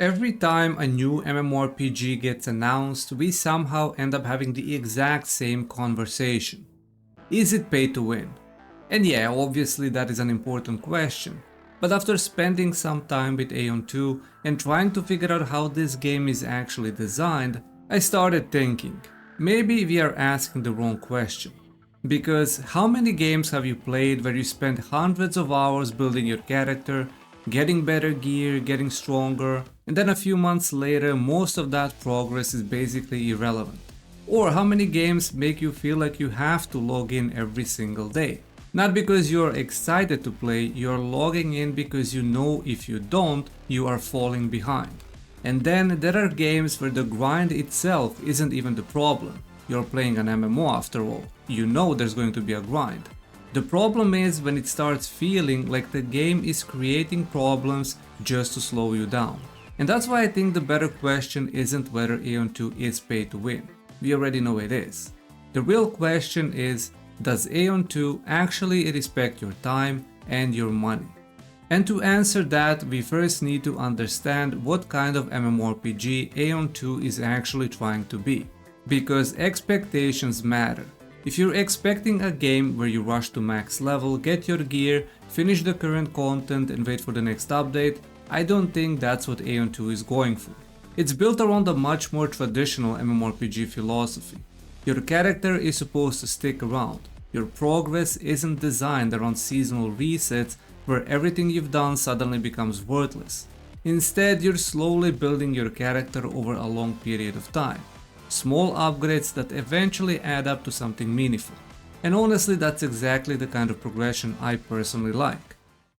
Every time a new MMORPG gets announced, we somehow end up having the exact same conversation. Is it pay to win? And yeah, obviously that is an important question. But after spending some time with AION 2 and trying to figure out how this game is actually designed, I started thinking, maybe we are asking the wrong question. Because how many games have you played where you spent hundreds of hours building your character, getting better gear, getting stronger, and then a few months later most of that progress is basically irrelevant? Or how many games make you feel like you have to log in every single day? Not because you're excited to play, you're logging in because you know if you don't, you are falling behind. And then there are games where the grind itself isn't even the problem. You're playing an MMO after all. You know there's going to be a grind. The problem is when it starts feeling like the game is creating problems just to slow you down. And that's why I think the better question isn't whether AION 2 is pay to win. We already know it is. The real question is, does AION 2 actually respect your time and your money? And to answer that, we first need to understand what kind of MMORPG AION 2 is actually trying to be. Because expectations matter. If you're expecting a game where you rush to max level, get your gear, finish the current content and wait for the next update, I don't think that's what AION 2 is going for. It's built around a much more traditional MMORPG philosophy. Your character is supposed to stick around. Your progress isn't designed around seasonal resets where everything you've done suddenly becomes worthless. Instead, you're slowly building your character over a long period of time. Small upgrades that eventually add up to something meaningful. And honestly, that's exactly the kind of progression I personally like.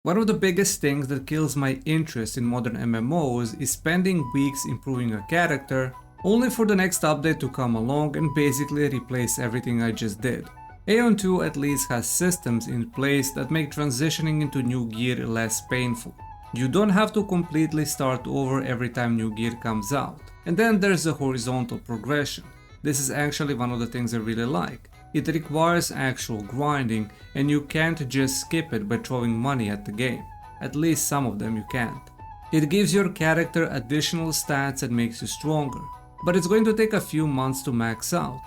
One of the biggest things that kills my interest in modern MMOs is spending weeks improving a character only for the next update to come along and basically replace everything I just did. AION 2 at least has systems in place that make transitioning into new gear less painful. You don't have to completely start over every time new gear comes out. And then there's a horizontal progression. This is actually one of the things I really like. It requires actual grinding and you can't just skip it by throwing money at the game. At least some of them you can't. It gives your character additional stats and makes you stronger. But it's going to take a few months to max out.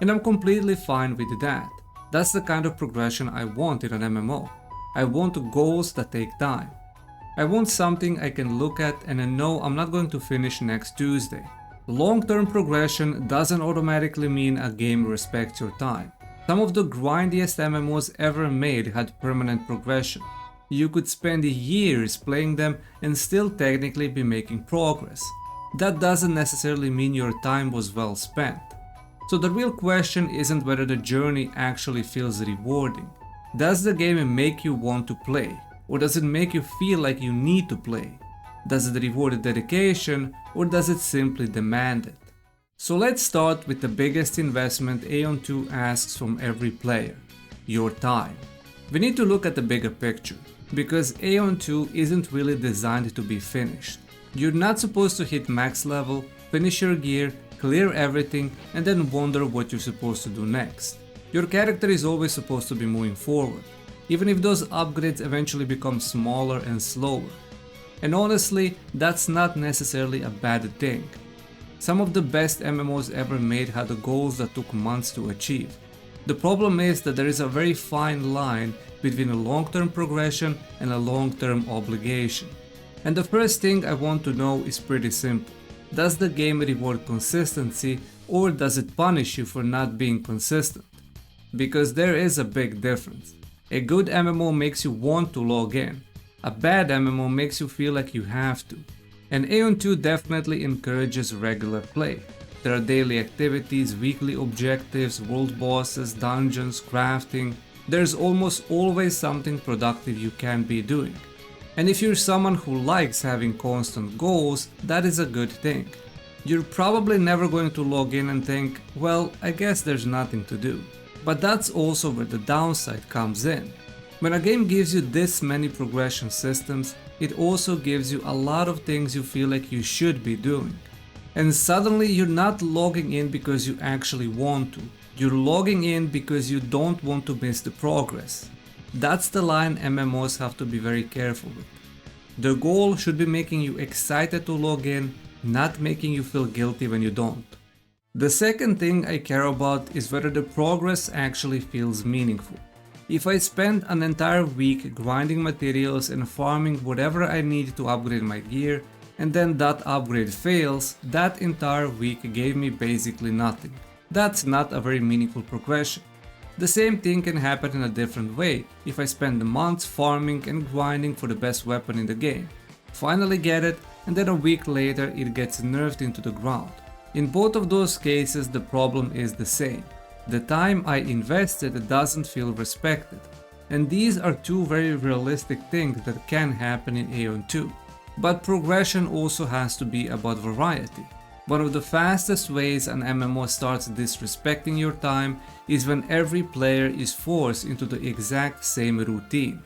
And I'm completely fine with that. That's the kind of progression I want in an MMO. I want goals that take time. I want something I can look at and I know I'm not going to finish next Tuesday. Long-term progression doesn't automatically mean a game respects your time. Some of the grindiest MMOs ever made had permanent progression. You could spend years playing them and still technically be making progress. That doesn't necessarily mean your time was well spent. So the real question isn't whether the journey actually feels rewarding. Does the game make you want to play? Or does it make you feel like you need to play? Does it reward dedication or does it simply demand it? So let's start with the biggest investment AION 2 asks from every player: your time. We need to look at the bigger picture, because AION 2 isn't really designed to be finished. You're not supposed to hit max level, finish your gear, clear everything and then wonder what you're supposed to do next. Your character is always supposed to be moving forward, even if those upgrades eventually become smaller and slower. And honestly, that's not necessarily a bad thing. Some of the best MMOs ever made had goals that took months to achieve. The problem is that there is a very fine line between a long-term progression and a long-term obligation. And the first thing I want to know is pretty simple. Does the game reward consistency or does it punish you for not being consistent? Because there is a big difference. A good MMO makes you want to log in. A bad MMO makes you feel like you have to. And AION 2 definitely encourages regular play. There are daily activities, weekly objectives, world bosses, dungeons, crafting. There's almost always something productive you can be doing. And if you're someone who likes having constant goals, that is a good thing. You're probably never going to log in and think, well, I guess there's nothing to do. But that's also where the downside comes in. When a game gives you this many progression systems, it also gives you a lot of things you feel like you should be doing. And suddenly you're not logging in because you actually want to. You're logging in because you don't want to miss the progress. That's the line MMOs have to be very careful with. The goal should be making you excited to log in, not making you feel guilty when you don't. The second thing I care about is whether the progress actually feels meaningful. If I spend an entire week grinding materials and farming whatever I need to upgrade my gear, and then that upgrade fails, that entire week gave me basically nothing. That's not a very meaningful progression. The same thing can happen in a different way if I spend months farming and grinding for the best weapon in the game, finally get it, and then a week later it gets nerfed into the ground. In both of those cases the problem is the same. The time I invested doesn't feel respected. And these are two very realistic things that can happen in AION 2. But progression also has to be about variety. One of the fastest ways an MMO starts disrespecting your time is when every player is forced into the exact same routine.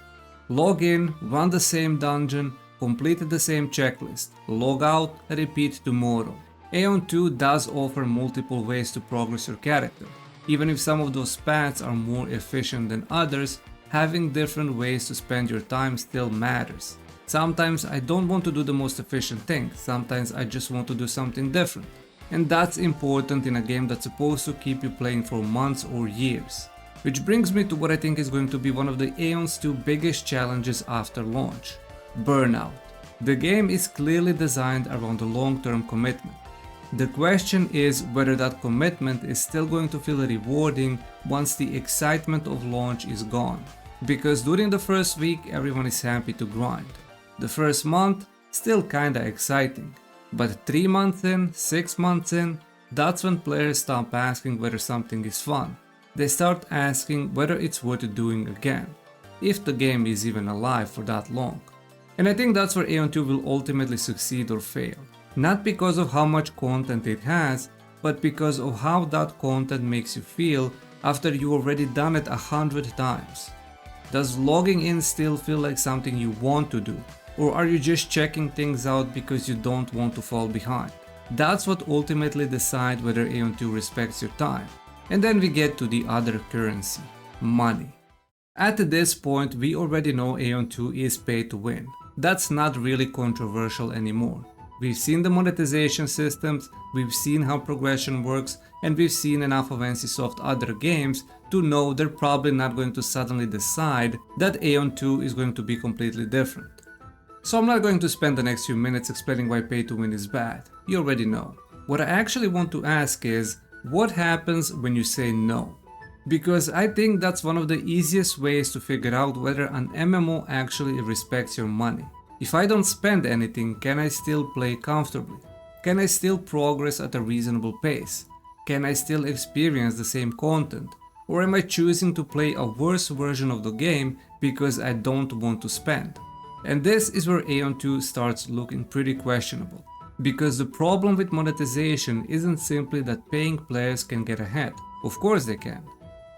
Log in, run the same dungeon, complete the same checklist, log out, repeat tomorrow. AION 2 does offer multiple ways to progress your character. Even if some of those paths are more efficient than others, having different ways to spend your time still matters. Sometimes I don't want to do the most efficient thing, sometimes I just want to do something different. And that's important in a game that's supposed to keep you playing for months or years. Which brings me to what I think is going to be one of the AION's two biggest challenges after launch: burnout. The game is clearly designed around a long-term commitment. The question is whether that commitment is still going to feel rewarding once the excitement of launch is gone. Because during the first week everyone is happy to grind. The first month, still kinda exciting. But 3 months in, 6 months in, that's when players stop asking whether something is fun. They start asking whether it's worth doing again, if the game is even alive for that long. And I think that's where AION 2 will ultimately succeed or fail. Not because of how much content it has, but because of how that content makes you feel after you already done it 100 times. Does logging in still feel like something you want to do? Or are you just checking things out because you don't want to fall behind? That's what ultimately decides whether AION 2 respects your time. And then we get to the other currency, money. At this point we already know AION 2 is pay to win. That's not really controversial anymore. We've seen the monetization systems, we've seen how progression works, and we've seen enough of NCSoft other games to know they're probably not going to suddenly decide that AION 2 is going to be completely different. So I'm not going to spend the next few minutes explaining why pay to win is bad. You already know. What I actually want to ask is, what happens when you say no? Because I think that's one of the easiest ways to figure out whether an MMO actually respects your money. If I don't spend anything, can I still play comfortably? Can I still progress at a reasonable pace? Can I still experience the same content? Or am I choosing to play a worse version of the game because I don't want to spend? And this is where AION 2 starts looking pretty questionable. Because the problem with monetization isn't simply that paying players can get ahead. Of course they can.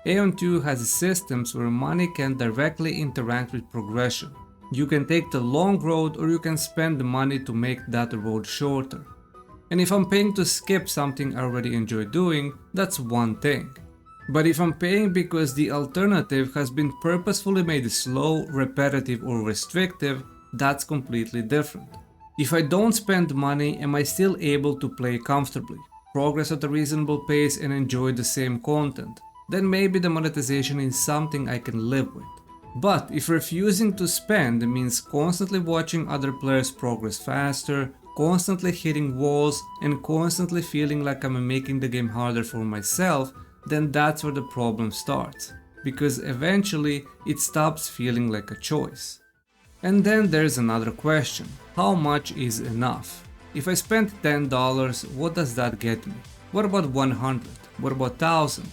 AION 2 has systems where money can directly interact with progression. You can take the long road or you can spend the money to make that road shorter. And if I'm paying to skip something I already enjoy doing, that's one thing. But if I'm paying because the alternative has been purposefully made slow, repetitive or restrictive, that's completely different. If I don't spend money, am I still able to play comfortably, progress at a reasonable pace and enjoy the same content? Then maybe the monetization is something I can live with. But if refusing to spend means constantly watching other players progress faster, constantly hitting walls and constantly feeling like I'm making the game harder for myself, then that's where the problem starts, because eventually it stops feeling like a choice. And then there's another question: how much is enough? If I spend $10, what does that get me? What about 100? What about 1000?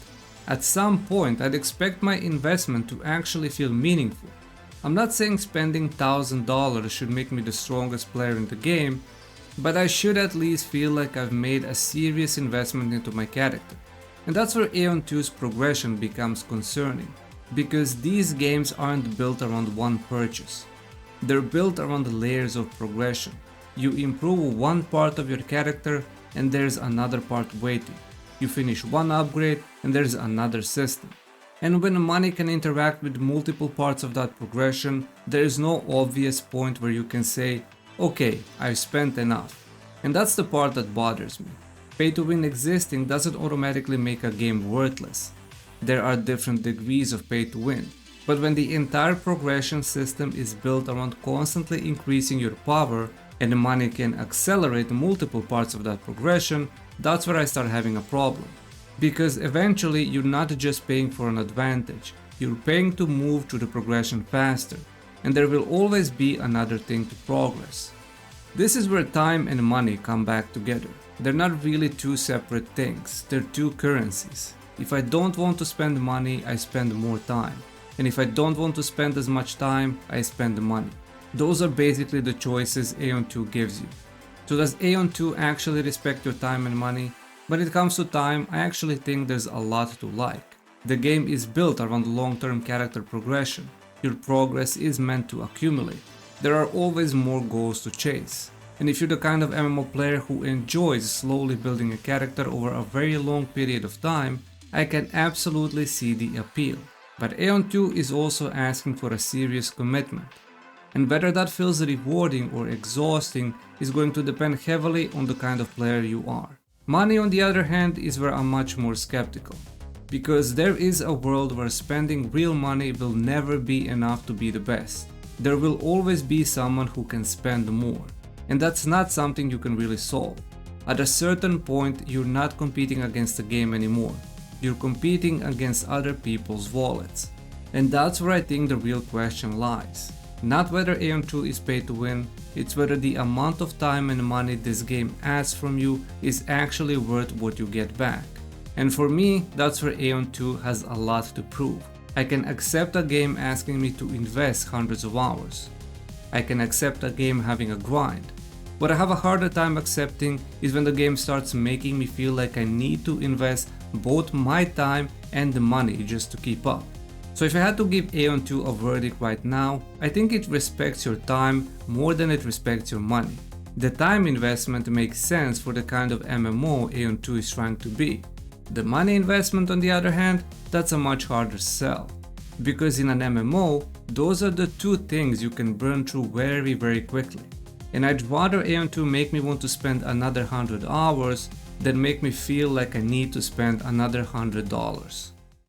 At some point I'd expect my investment to actually feel meaningful. I'm not saying spending $1000 should make me the strongest player in the game, but I should at least feel like I've made a serious investment into my character. And that's where AION 2's progression becomes concerning, because these games aren't built around one purchase. They're built around the layers of progression. You improve one part of your character and there's another part waiting. You finish one upgrade and there's another system. And when money can interact with multiple parts of that progression, there is no obvious point where you can say, okay, I've spent enough. And that's the part that bothers me. Pay to win existing doesn't automatically make a game worthless. There are different degrees of pay to win. But when the entire progression system is built around constantly increasing your power and the money can accelerate multiple parts of that progression, that's where I start having a problem. Because eventually you're not just paying for an advantage, you're paying to move through the progression faster, and there will always be another thing to progress. This is where time and money come back together. They're not really two separate things, they're two currencies. If I don't want to spend money, I spend more time. And if I don't want to spend as much time, I spend money. Those are basically the choices AION 2 gives you. So does AION 2 actually respect your time and money? When it comes to time, I actually think there's a lot to like. The game is built around long-term character progression. Your progress is meant to accumulate. There are always more goals to chase. And if you're the kind of MMO player who enjoys slowly building a character over a very long period of time, I can absolutely see the appeal. But AION 2 is also asking for a serious commitment. And whether that feels rewarding or exhausting is going to depend heavily on the kind of player you are. Money, on the other hand, is where I'm much more skeptical. Because there is a world where spending real money will never be enough to be the best. There will always be someone who can spend more. And that's not something you can really solve. At a certain point, you're not competing against the game anymore. You're competing against other people's wallets. And that's where I think the real question lies. Not whether AION 2 is pay to win, it's whether the amount of time and money this game asks from you is actually worth what you get back. And for me, that's where AION 2 has a lot to prove. I can accept a game asking me to invest hundreds of hours. I can accept a game having a grind. What I have a harder time accepting is when the game starts making me feel like I need to invest both my time and the money just to keep up. So if I had to give AION 2 a verdict right now, I think it respects your time more than it respects your money. The time investment makes sense for the kind of MMO AION 2 is trying to be. The money investment, on the other hand, that's a much harder sell. Because in an MMO, those are the two things you can burn through very quickly. And I'd rather AION 2 make me want to spend another 100 hours than make me feel like I need to spend another $100.